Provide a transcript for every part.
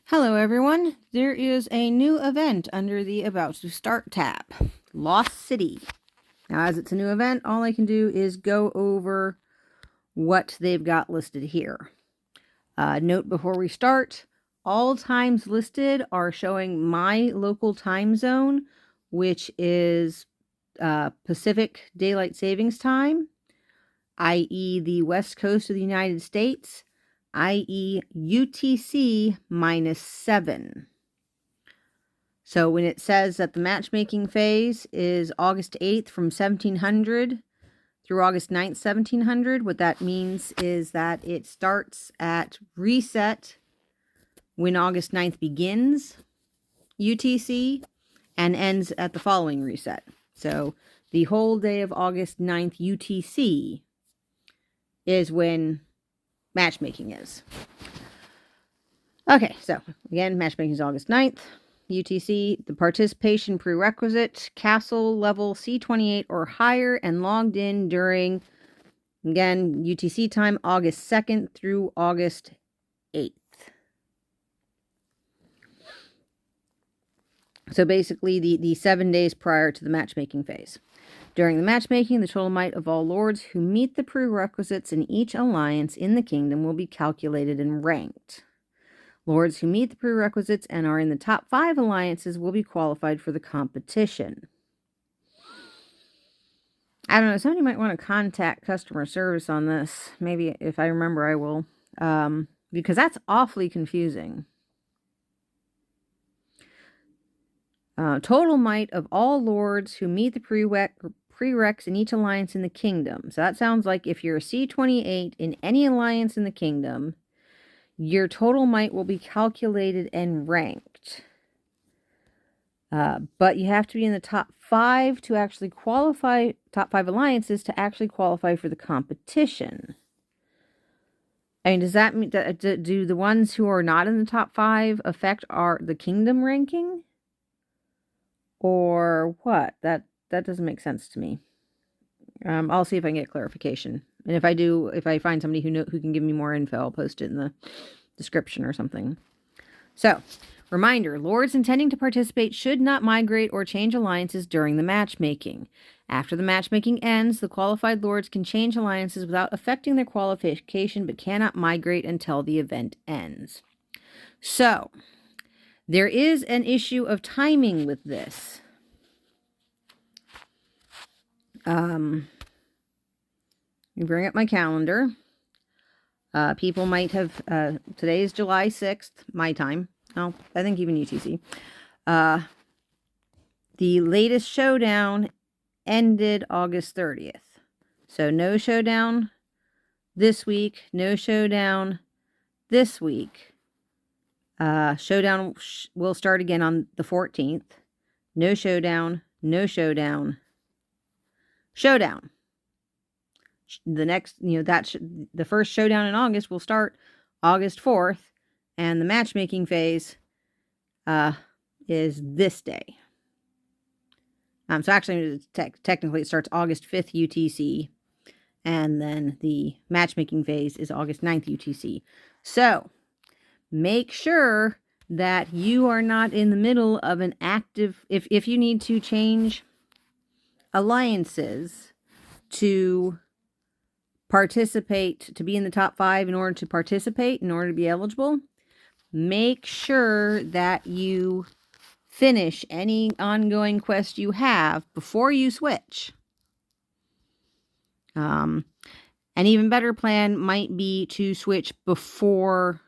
Hello everyone, there is a new event under the About to Start tab, Lost City. Now as it's a new event, all I can do is go over what they've got listed here. Note before we start, all times listed are showing my local time zone, which is Pacific Daylight Savings Time, i.e. the West Coast of the United States, i.e. UTC -7. So when it says that the matchmaking phase is August 8th from 1700 through August 9th, 1700, what that means is that it starts at reset when August 9th begins UTC and ends at the following reset. So the whole day of August 9th UTC is when matchmaking is. Okay, so again, matchmaking is August 9th. UTC, the participation prerequisite, castle level C28 or higher and logged in during, again, UTC time, August 2nd through August 8th. So basically the 7 days prior to the matchmaking phase. During the matchmaking, the total might of all lords who meet the prerequisites in each alliance in the kingdom will be calculated and ranked. Lords who meet the prerequisites and are in the top 5 alliances will be qualified for the competition. I don't know, somebody might want to contact customer service on this. Maybe if I remember, I will. Because that's awfully confusing. Total might of all lords who meet the prereqs in each alliance in the kingdom. So that sounds like if you're a C28 in any alliance in the kingdom, your total might will be calculated and ranked. But you have to be in the top 5 to actually qualify, top 5 alliances to actually qualify for the competition. I mean, does that mean, do the ones who are not in the top 5 affect the kingdom ranking? Or what? That doesn't make sense to me. I'll see if I can get clarification. And if I do, if I find somebody who can give me more info, I'll post it in the description or something. So, reminder, lords intending to participate should not migrate or change alliances during the matchmaking. After the matchmaking ends, the qualified lords can change alliances without affecting their qualification, but cannot migrate until the event ends. So, there is an issue of timing with this. You bring up my calendar. People might have, today is July 6th, my time. Oh, I think even UTC. The latest showdown ended August 30th. So no showdown this week, no showdown this week. Showdown will start again on the 14th. No showdown, no showdown, showdown. The next, the first showdown in August will start August 4th, and the matchmaking phase is this day. So actually, technically it starts August 5th UTC, and then the matchmaking phase is August 9th UTC. So, make sure that you are not in the middle of an active, if you need to change alliances to participate, to be in the top 5 in order to participate, in order to be eligible, make sure that you finish any ongoing quest you have before you switch. An even better plan might be to switch before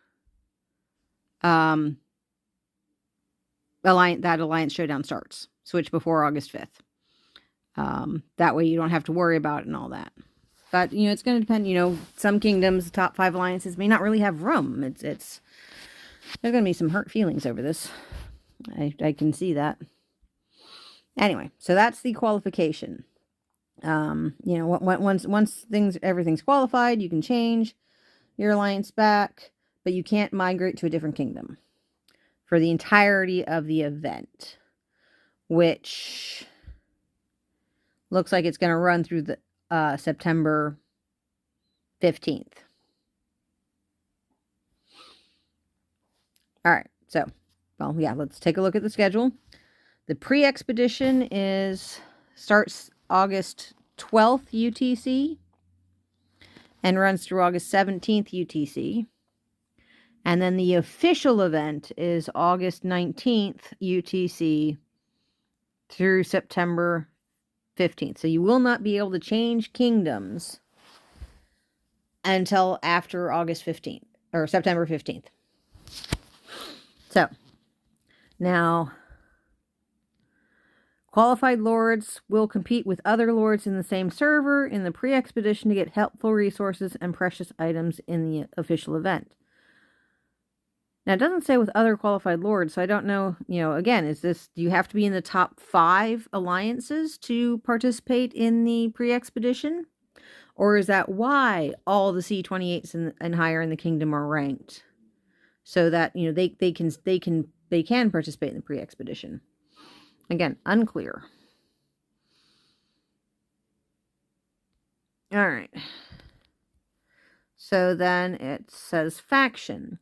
that alliance showdown starts. Switch before August 5th. That way you don't have to worry about it and all that. But, it's going to depend, some kingdoms, the top 5 alliances may not really have room. There's going to be some hurt feelings over this. I can see that. Anyway, so that's the qualification. Once everything's qualified, you can change your alliance back, but you can't migrate to a different kingdom for the entirety of the event, which looks like it's going to run through the September 15th. All right. So, well, yeah, let's take a look at the schedule. The pre-expedition starts August 12th UTC and runs through August 17th UTC. And then the official event is August 19th UTC through September 15th. So you will not be able to change kingdoms until after August 15th or September 15th. So now qualified lords will compete with other lords in the same server in the pre-expedition to get helpful resources and precious items in the official event. Now, it doesn't say with other qualified lords, so I don't know, again, do you have to be in the top 5 alliances to participate in the pre-expedition? Or is that why all the C28s and higher in the kingdom are ranked? So that, they can participate in the pre-expedition. Again, unclear. All right. So then it says faction.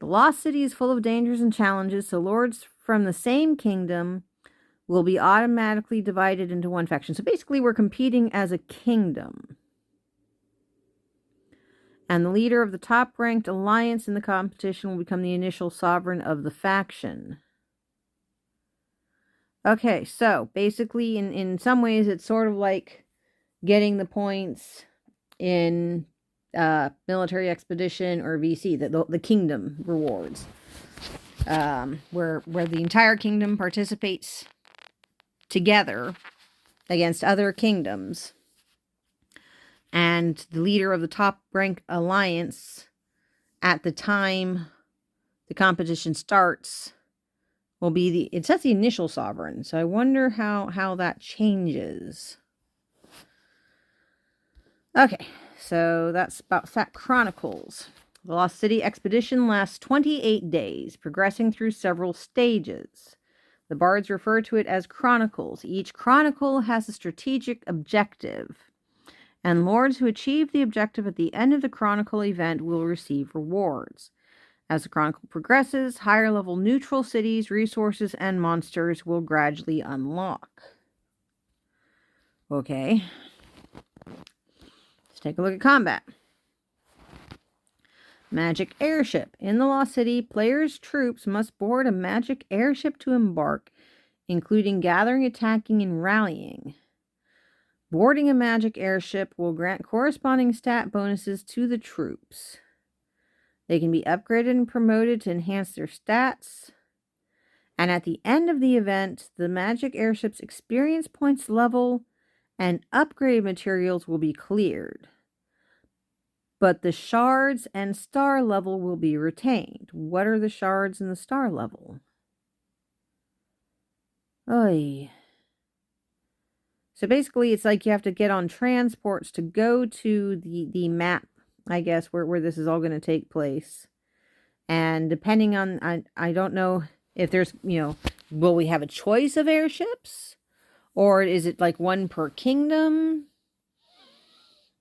The lost city is full of dangers and challenges, so lords from the same kingdom will be automatically divided into one faction. So basically, we're competing as a kingdom. And the leader of the top-ranked alliance in the competition will become the initial sovereign of the faction. Okay, so basically, in some ways, it's sort of like getting the points in military expedition or VC, the kingdom rewards, where the entire kingdom participates together against other kingdoms, and the leader of the top rank alliance at the time the competition starts will be it says the initial sovereign, so I wonder how that changes. Okay, so that's about Fat Chronicles. The Lost City expedition lasts 28 days, progressing through several stages. The bards refer to it as chronicles. Each chronicle has a strategic objective, and lords who achieve the objective at the end of the chronicle event will receive rewards. As the chronicle progresses, higher level neutral cities, resources, and monsters will gradually unlock. Okay. Take a look at combat. Magic airship. In the Lost City, players' troops must board a magic airship to embark, including gathering, attacking, and rallying. Boarding a magic airship will grant corresponding stat bonuses to the troops. They can be upgraded and promoted to enhance their stats. And at the end of the event, the magic airship's experience points level and upgrade materials will be cleared. But the shards and star level will be retained. What are the shards and the star level? Oy. So basically, it's like you have to get on transports to go to the map, I guess, where this is all going to take place. And depending on, I don't know if there's, will we have a choice of airships? Or is it like one per kingdom?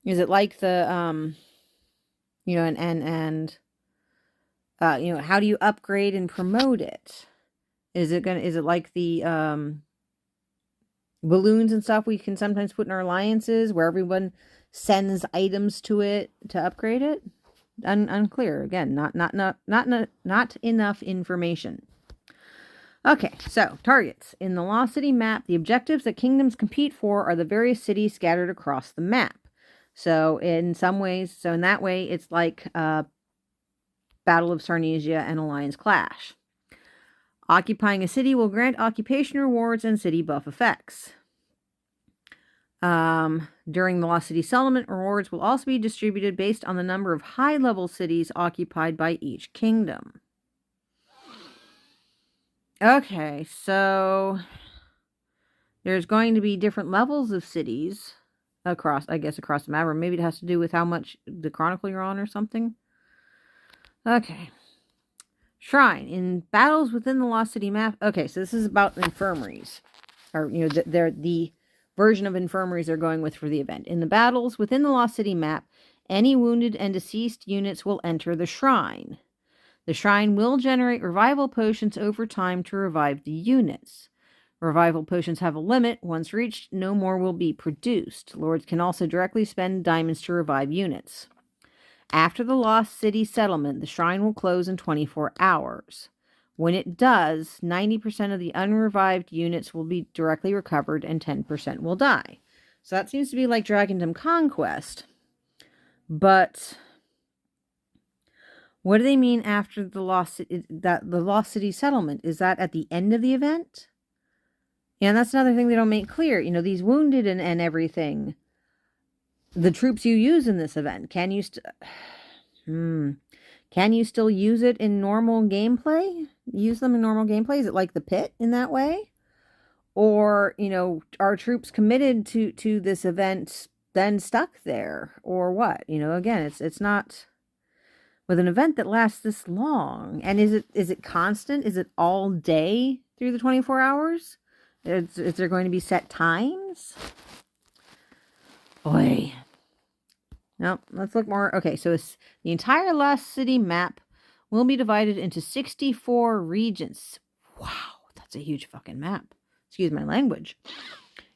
Is it like the, how do you upgrade and promote it? Is it like the, balloons and stuff we can sometimes put in our alliances where everyone sends items to it to upgrade it? Unclear. Again, not enough information. Okay, so targets. In the Lost City map, the objectives that kingdoms compete for are the various cities scattered across the map. So in that way, it's like Battle of Sarnesia and Alliance Clash. Occupying a city will grant occupation rewards and city buff effects. During the Lost City settlement, rewards will also be distributed based on the number of high-level cities occupied by each kingdom. Okay, so there's going to be different levels of cities across the map, or maybe it has to do with how much the chronicle you're on or something. Okay. Shrine. In battles within the Lost City map. Okay, so this is about infirmaries. Or, they're the version of infirmaries they're going with for the event. In the battles within the Lost City map, any wounded and deceased units will enter the shrine. The shrine will generate revival potions over time to revive the units. Revival potions have a limit. Once reached, no more will be produced. Lords can also directly spend diamonds to revive units. After the Lost City settlement, the shrine will close in 24 hours. When it does, 90% of the unrevived units will be directly recovered and 10% will die. So that seems to be like Dragondom Conquest. But what do they mean after the Lost City settlement? Is that at the end of the event? Yeah, and that's another thing they don't make clear. You know, these wounded and everything, the troops you use in this event, can you still use it in normal gameplay? Use them in normal gameplay? Is it like the pit in that way? Or, you know, are troops committed to this event then stuck there? Or what? You know, again, it's not with an event that lasts this long. And is it constant? Is it all day through the 24 hours? Is there going to be set times? Boy. No, let's look more. Okay, so the entire Lost City map will be divided into 64 regions. Wow, that's a huge fucking map. Excuse my language.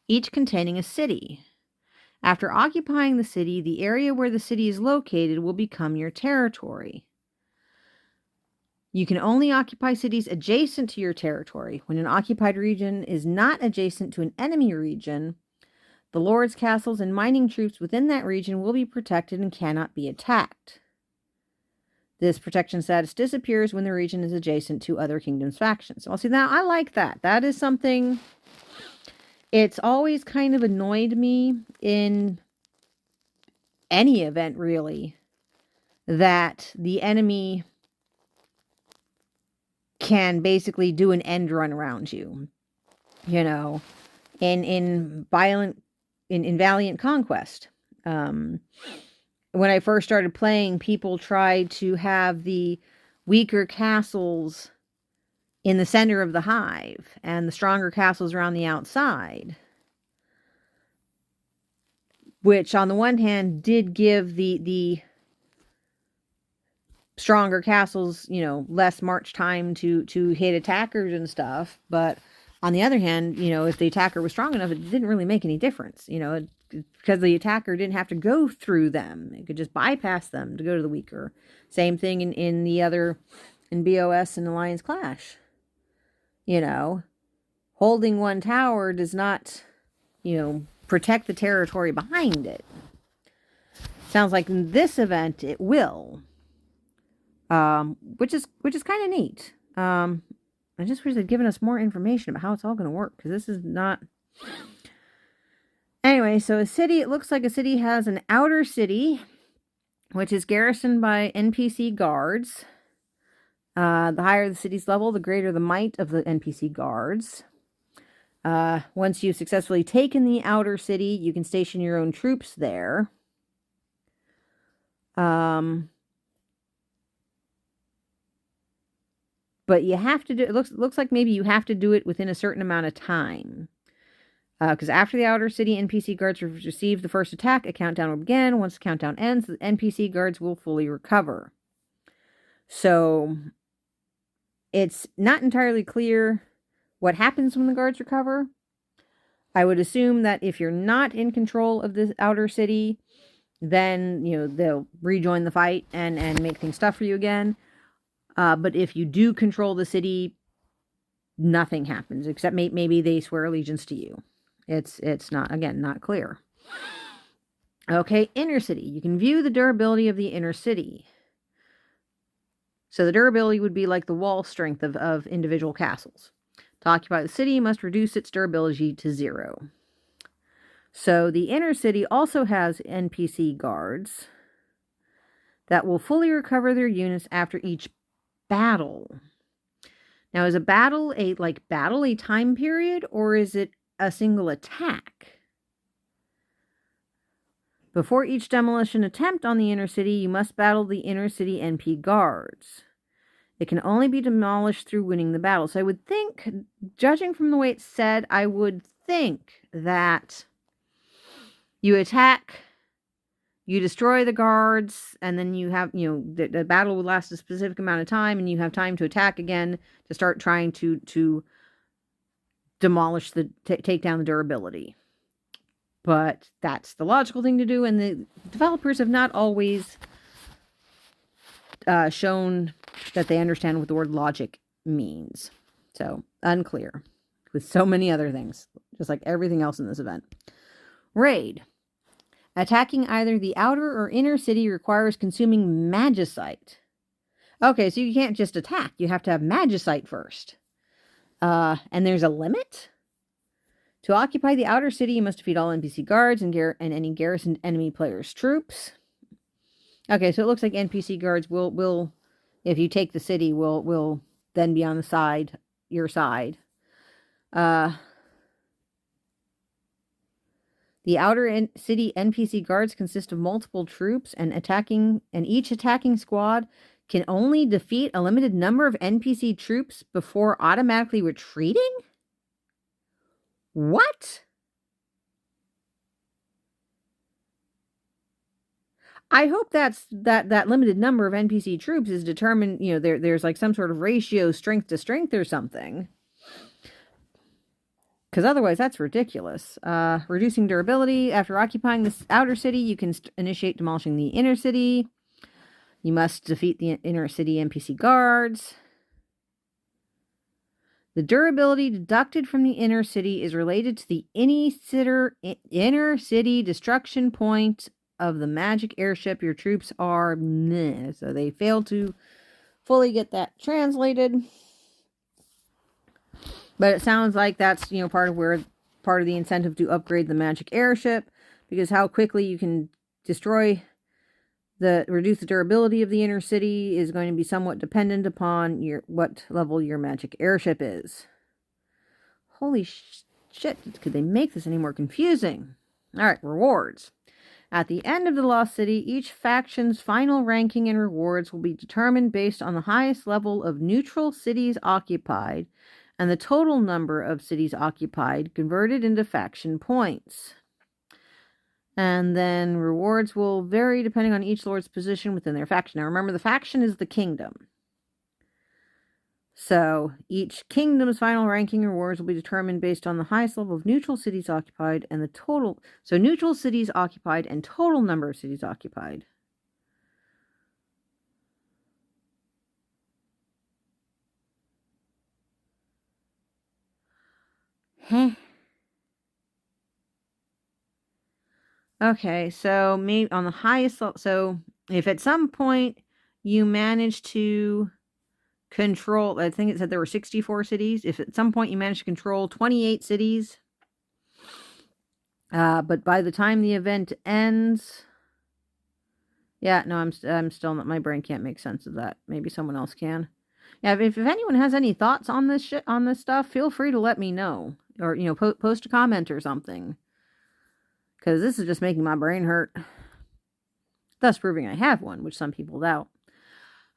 Each containing a city. After occupying the city, the area where the city is located will become your territory. You can only occupy cities adjacent to your territory. When an occupied region is not adjacent to an enemy region, the lords, castles, and mining troops within that region will be protected and cannot be attacked. This protection status disappears when the region is adjacent to other kingdoms' factions. Well, see, now I like that. That is something... It's always kind of annoyed me in any event, really, that the enemy can basically do an end run around you. You know, in Valiant Conquest. When I first started playing, people tried to have the weaker castles in the center of the hive and the stronger castles around the outside, which on the one hand did give the stronger castles, you know, less march time to hit attackers and stuff. But on the other hand, you know, if the attacker was strong enough, it didn't really make any difference, you know, because the attacker didn't have to go through them. It could just bypass them to go to the weaker. Same thing in BOS and Alliance Clash. You know, holding one tower does not, you know, protect the territory behind it. Sounds like in this event it will. Which is kind of neat. I just wish they'd given us more information about how it's all going to work, because this is not... Anyway, so a city, it looks like a city has an outer city, which is garrisoned by NPC guards. The higher the city's level, the greater the might of the NPC guards. Once you've successfully taken the outer city, you can station your own troops there. But you have to do it. Looks like maybe you have to do it within a certain amount of time. Because after the outer city NPC guards receive the first attack, a countdown will begin. Once the countdown ends, the NPC guards will fully recover. So it's not entirely clear what happens when the guards recover. I would assume that if you're not in control of the outer city, then, you know, they'll rejoin the fight and make things tough for you again. But if you do control the city, nothing happens, except maybe they swear allegiance to you. It's not, again, not clear. Okay, inner city. You can view the durability of the inner city. So the durability would be like the wall strength of individual castles. To occupy the city, you must reduce its durability to 0. So the inner city also has NPC guards that will fully recover their units after each battle. Now, is a battle a time period, or is it a single attack? Before each demolition attempt on the inner city, you must battle the inner city NP guards. It can only be demolished through winning the battle. So I would think, judging from the way it's said, I would think that you attack you destroy the guards, and then you have, the battle will last a specific amount of time, and you have time to attack again to start trying to demolish take down the durability. But that's the logical thing to do, and the developers have not always shown that they understand what the word logic means. So, unclear. With so many other things, just like everything else in this event. Raid. Attacking either the outer or inner city requires consuming magicite. Okay, so you can't just attack. You have to have magicite first. And there's a limit? To occupy the outer city, you must defeat all NPC guards and any garrisoned enemy players' troops. Okay, so it looks like NPC guards will if you take the city, will then be on your side. The outer city NPC guards consist of multiple troops, and each attacking squad can only defeat a limited number of NPC troops before automatically retreating? What? I hope that limited number of NPC troops is determined, there's like some sort of ratio strength to strength or something. Because otherwise that's ridiculous. Reducing durability. After occupying this outer city, you can initiate demolishing the inner city. You must defeat the inner city NPC guards. The durability deducted from the inner city is related to the inner city destruction point of the magic airship your troops are. So they failed to fully get that translated. But it sounds like that's, part of the incentive to upgrade the magic airship, because how quickly you can reduce the durability of the inner city is going to be somewhat dependent upon what level your magic airship is. Holy shit, could they make this any more confusing? Alright, rewards. At the end of the Lost City, each faction's final ranking and rewards will be determined based on the highest level of neutral cities occupied and the total number of cities occupied converted into faction points. And then rewards will vary depending on each lord's position within their faction. Now remember, the faction is the kingdom. So each kingdom's final ranking rewards will be determined based on the highest level of neutral cities occupied and the total. So neutral cities occupied and total number of cities occupied. Okay, so maybe on the highest level, so if at some point you manage to control, I think it said there were 64 cities. If at some point you manage to control 28 cities, but by the time the event ends, yeah, no, I'm still not, my brain can't make sense of that. Maybe someone else can. Yeah, if anyone has any thoughts on this stuff, feel free to let me know, or post a comment or something. Because this is just making my brain hurt. Thus proving I have one, which some people doubt.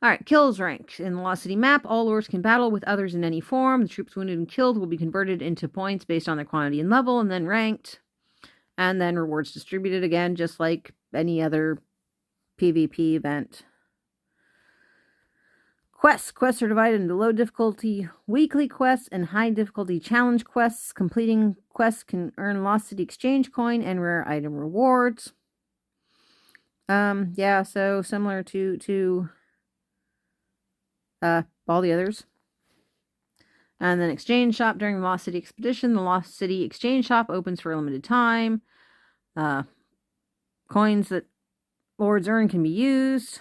Alright, kills rank. In the Lost City map, all lords can battle with others in any form. The troops wounded and killed will be converted into points based on their quantity and level, and then ranked. And then rewards distributed again, just like any other PvP event. Quests. Quests are divided into low difficulty weekly quests and high difficulty challenge quests. Completing quests can earn Lost City exchange coin and rare item rewards. Yeah, so similar to all the others. And then exchange shop during the Lost City expedition. The Lost City exchange shop opens for a limited time. Coins that lords earn can be used.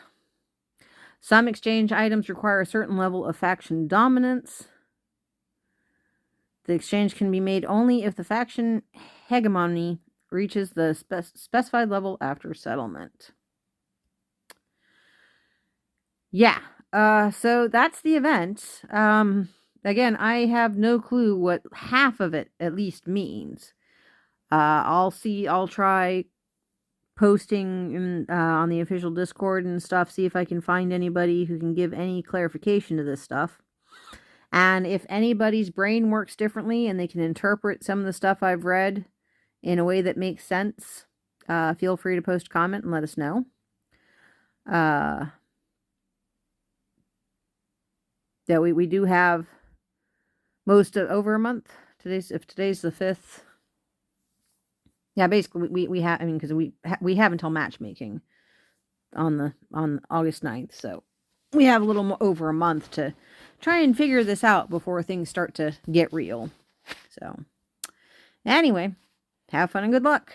Some exchange items require a certain level of faction dominance. The exchange can be made only if the faction hegemony reaches the specified level after settlement. Yeah, so that's the event. Again, I have no clue what half of it at least means. I'll try posting on the official Discord and stuff, see if I can find anybody who can give any clarification to this stuff. And if anybody's brain works differently and they can interpret some of the stuff I've read in a way that makes sense, feel free to post a comment and let us know. That we do have most of over a month. Today's the 5th. Yeah, basically we have, I mean, because we have until matchmaking on August 9th, so we have a little more over a month to try and figure this out before things start to get real. So anyway, have fun and good luck.